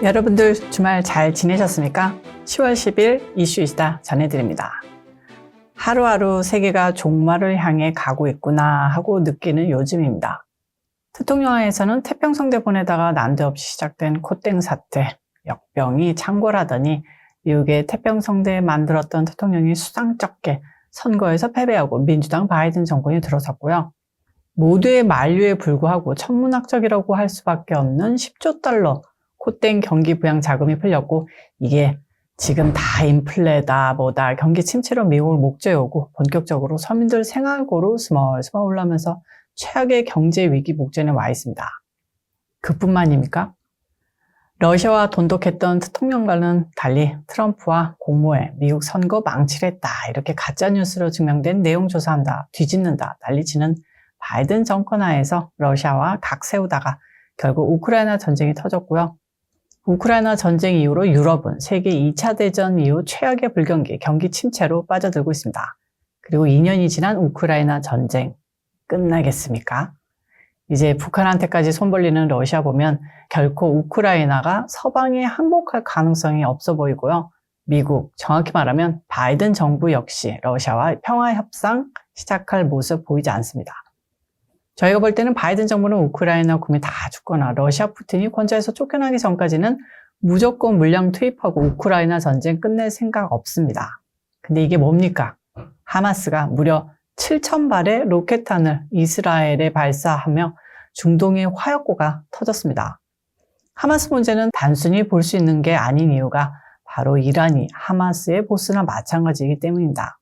여러분들 주말 잘 지내셨습니까? 10월 10일 이슈이시다 전해드립니다. 하루하루 세계가 종말을 향해 가고 있구나 하고 느끼는 요즘입니다. 대통령에서는 태평성대 보내다가 난데없이 시작된 코땡 사태, 역병이 창궐하더니 미국의 태평성대 만들었던 대통령이 수상쩍게 선거에서 패배하고 민주당 바이든 정권이 들어섰고요. 모두의 만류에 불구하고 천문학적이라고 할 수밖에 없는 10조 달러 코땡 경기 부양 자금이 풀렸고, 이게 지금 다 인플레다 뭐다 경기 침체로 미국을 목조에 오고 본격적으로 서민들 생활고로 스멀스멀 올라오면서 최악의 경제 위기 목전에 와 있습니다. 그뿐만입니까? 러시아와 돈독했던 대통령과는 달리 트럼프와 공모해 미국 선거 망치를 했다, 이렇게 가짜뉴스로 증명된 내용 조사한다, 뒤집는다 난리치는 바이든 정권 하에서 러시아와 각 세우다가 결국 우크라이나 전쟁이 터졌고요. 우크라이나 전쟁 이후로 유럽은 세계 2차 대전 이후 최악의 불경기, 경기 침체로 빠져들고 있습니다. 그리고 2년이 지난 우크라이나 전쟁 끝나겠습니까? 이제 북한한테까지 손 벌리는 러시아 보면 결코 우크라이나가 서방에 항복할 가능성이 없어 보이고요. 미국, 정확히 말하면 바이든 정부 역시 러시아와 평화협상 시작할 모습 보이지 않습니다. 저희가 볼 때는 바이든 정부는 우크라이나 국민 다 죽거나 러시아 푸틴이 권좌에서 쫓겨나기 전까지는 무조건 물량 투입하고 우크라이나 전쟁 끝낼 생각 없습니다. 근데 이게 뭡니까? 하마스가 무려 7,000발의 로켓탄을 이스라엘에 발사하며 중동의 화약고가 터졌습니다. 하마스 문제는 단순히 볼 수 있는 게 아닌 이유가 바로 이란이 하마스의 보스나 마찬가지이기 때문입니다.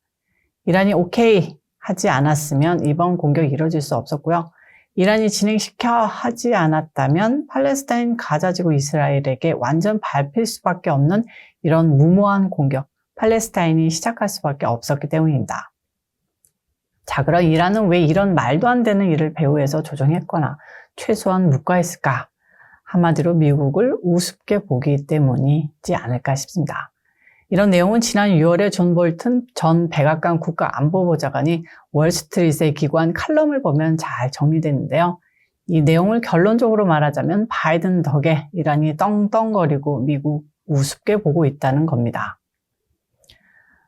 이란이 오케이 하지 않았으면 이번 공격이 이뤄질 수 없었고요. 이란이 진행시켜 하지 않았다면 팔레스타인 가자지구 이스라엘에게 완전 밟힐 수밖에 없는 이런 무모한 공격, 팔레스타인이 시작할 수밖에 없었기 때문입니다. 자, 그럼 이란은 왜 이런 말도 안 되는 일을 배후에서 조종했거나 최소한 묵과했을까? 한마디로 미국을 우습게 보기 때문이지 않을까 싶습니다. 이런 내용은 지난 6월에 존 볼튼 전 백악관 국가안보보좌관이 월스트리트에 기고한 칼럼을 보면 잘 정리되는데요. 이 내용을 결론적으로 말하자면 바이든 덕에 이란이 떵떵거리고 미국 우습게 보고 있다는 겁니다.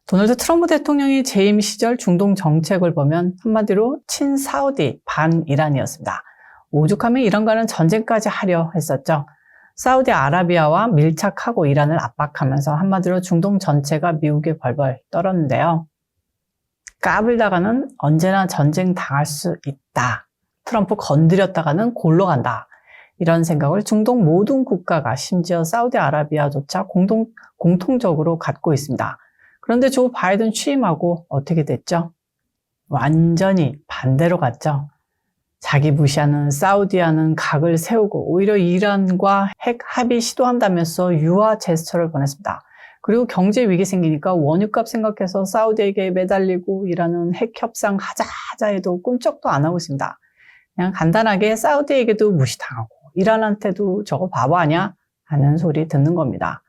도널드 트럼프 대통령이 재임 시절 중동 정책을 보면 한마디로 친사우디 반이란이었습니다. 오죽하면 이란과는 전쟁까지 하려 했었죠. 사우디아라비아와 밀착하고 이란을 압박하면서 한마디로 중동 전체가 미국에 벌벌 떨었는데요. 까불다가는 언제나 전쟁 당할 수 있다. 트럼프 건드렸다가는 골로 간다. 이런 생각을 중동 모든 국가가 심지어 사우디아라비아조차 공통적으로 갖고 있습니다. 그런데 조 바이든 취임하고 어떻게 됐죠? 완전히 반대로 갔죠. 자기 무시하는 사우디아는 각을 세우고 오히려 이란과 핵 합의 시도한다면서 유화 제스처를 보냈습니다. 그리고 경제 위기 생기니까 원유값 생각해서 사우디에게 매달리고 이란은 핵 협상 하자 해도 꿈쩍도 안 하고 있습니다. 그냥 간단하게 사우디에게도 무시당하고 이란한테도 저거 바보 아냐? 하는 소리 듣는 겁니다.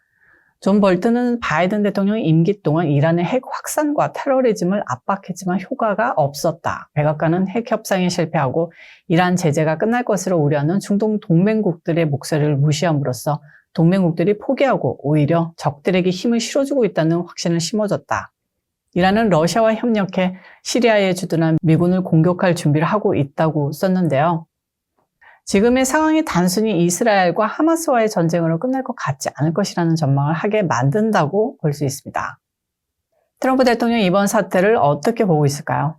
존 볼튼은 바이든 대통령 임기 동안 이란의 핵 확산과 테러리즘을 압박했지만 효과가 없었다. 백악관은 핵 협상에 실패하고 이란 제재가 끝날 것으로 우려하는 중동 동맹국들의 목소리를 무시함으로써 동맹국들이 포기하고 오히려 적들에게 힘을 실어주고 있다는 확신을 심어줬다. 이란은 러시아와 협력해 시리아에 주둔한 미군을 공격할 준비를 하고 있다고 썼는데요. 지금의 상황이 단순히 이스라엘과 하마스와의 전쟁으로 끝날 것 같지 않을 것이라는 전망을 하게 만든다고 볼 수 있습니다. 트럼프 대통령이 이번 사태를 어떻게 보고 있을까요?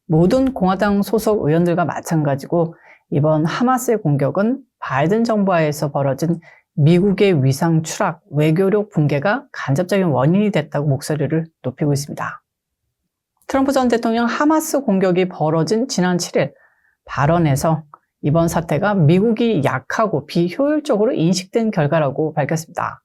모든 공화당 소속 의원들과 마찬가지고 이번 하마스의 공격은 바이든 정부하에서 벌어진 미국의 위상 추락, 외교력 붕괴가 간접적인 원인이 됐다고 목소리를 높이고 있습니다. 트럼프 전 대통령 하마스 공격이 벌어진 지난 7일 발언에서 이번 사태가 미국이 약하고 비효율적으로 인식된 결과라고 밝혔습니다.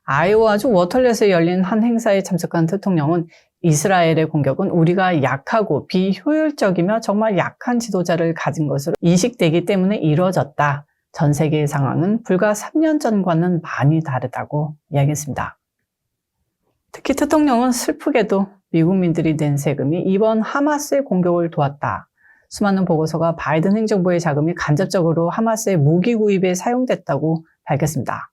아이오와주 워털렛에 열린 한 행사에 참석한 대통령은 이스라엘의 공격은 우리가 약하고 비효율적이며 정말 약한 지도자를 가진 것으로 인식되기 때문에 이루어졌다. 전 세계의 상황은 불과 3년 전과는 많이 다르다고 이야기했습니다. 특히 대통령은 슬프게도 미국민들이 낸 세금이 이번 하마스의 공격을 도왔다. 수많은 보고서가 바이든 행정부의 자금이 간접적으로 하마스의 무기 구입에 사용됐다고 밝혔습니다.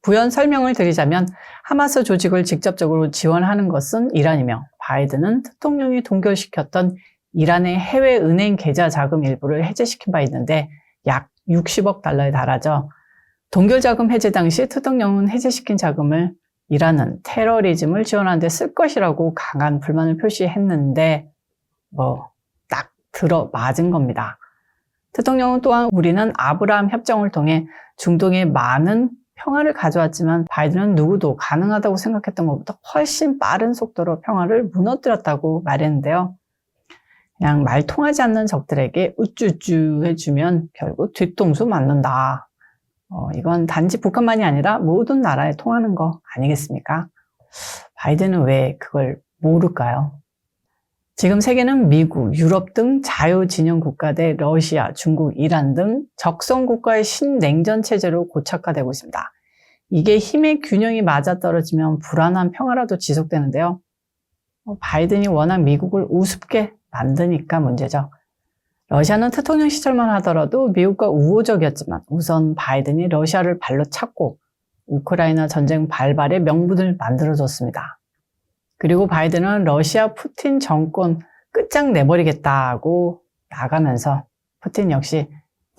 부연 설명을 드리자면 하마스 조직을 직접적으로 지원하는 것은 이란이며 바이든은 특동령이 동결시켰던 이란의 해외 은행 계좌 자금 일부를 해제시킨 바 있는데 약 60억 달러에 달하죠. 동결 자금 해제 당시 특동령은 해제시킨 자금을 이란은 테러리즘을 지원하는 데 쓸 것이라고 강한 불만을 표시했는데 딱 들어맞은 겁니다. 특동령은 또한 우리는 아브라함 협정을 통해 중동에 많은 평화를 가져왔지만 바이든은 누구도 가능하다고 생각했던 것보다 훨씬 빠른 속도로 평화를 무너뜨렸다고 말했는데요. 그냥 말 통하지 않는 적들에게 우쭈쭈 해주면 결국 뒤통수 맞는다. 이건 단지 북한만이 아니라 모든 나라에 통하는 거 아니겠습니까? 바이든은 왜 그걸 모를까요? 지금 세계는 미국, 유럽 등 자유진영 국가 대 러시아, 중국, 이란 등 적성 국가의 신냉전 체제로 고착화되고 있습니다. 이게 힘의 균형이 맞아떨어지면 불안한 평화라도 지속되는데요. 바이든이 워낙 미국을 우습게 만드니까 문제죠. 러시아는 특동령 시절만 하더라도 미국과 우호적이었지만 우선 바이든이 러시아를 발로 찼고 우크라이나 전쟁 발발의 명분을 만들어줬습니다. 그리고 바이든은 러시아 푸틴 정권 끝장내버리겠다고 나가면서 푸틴 역시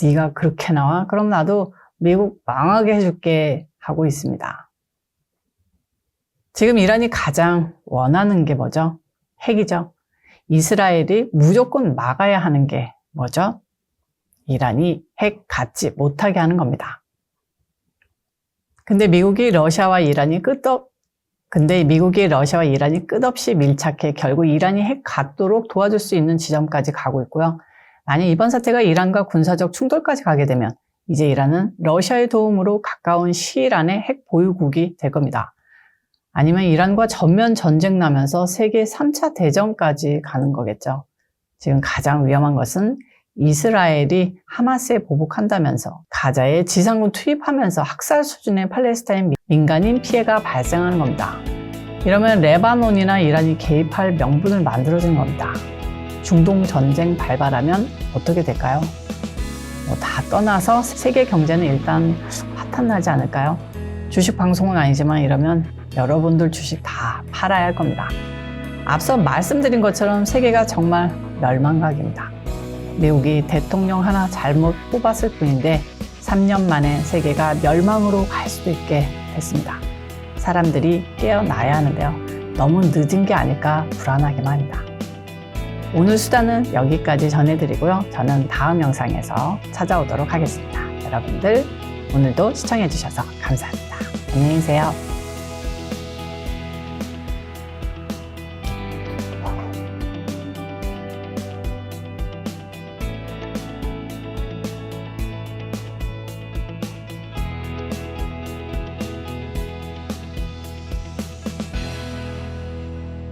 네가 그렇게 나와? 그럼 나도 미국 망하게 해줄게 하고 있습니다. 지금 이란이 가장 원하는 게 뭐죠? 핵이죠. 이스라엘이 무조건 막아야 하는 게 뭐죠? 이란이 핵 갖지 못하게 하는 겁니다. 근데 미국이 러시아와 이란이 끝없이 밀착해 결국 이란이 핵 갖도록 도와줄 수 있는 지점까지 가고 있고요. 만약 이번 사태가 이란과 군사적 충돌까지 가게 되면 이제 이란은 러시아의 도움으로 가까운 시일 안에 핵 보유국이 될 겁니다. 아니면 이란과 전면 전쟁 나면서 세계 3차 대전까지 가는 거겠죠. 지금 가장 위험한 것은 이스라엘이 하마스에 보복한다면서 가자에 지상군 투입하면서 학살 수준의 팔레스타인 민간인 피해가 발생하는 겁니다. 이러면 레바논이나 이란이 개입할 명분을 만들어주는 겁니다. 중동 전쟁 발발하면 어떻게 될까요? 다 떠나서 세계 경제는 일단 파탄나지 않을까요? 주식 방송은 아니지만 이러면 여러분들 주식 다 팔아야 할 겁니다. 앞서 말씀드린 것처럼 세계가 정말 멸망각입니다. 미국이 대통령 하나 잘못 뽑았을 뿐인데 3년 만에 세계가 멸망으로 갈 수도 있게 됐습니다. 사람들이 깨어나야 하는데요. 너무 늦은 게 아닐까 불안하기만 합니다. 오늘 수단은 여기까지 전해드리고요. 저는 다음 영상에서 찾아오도록 하겠습니다. 여러분들 오늘도 시청해주셔서 감사합니다. 안녕히 계세요.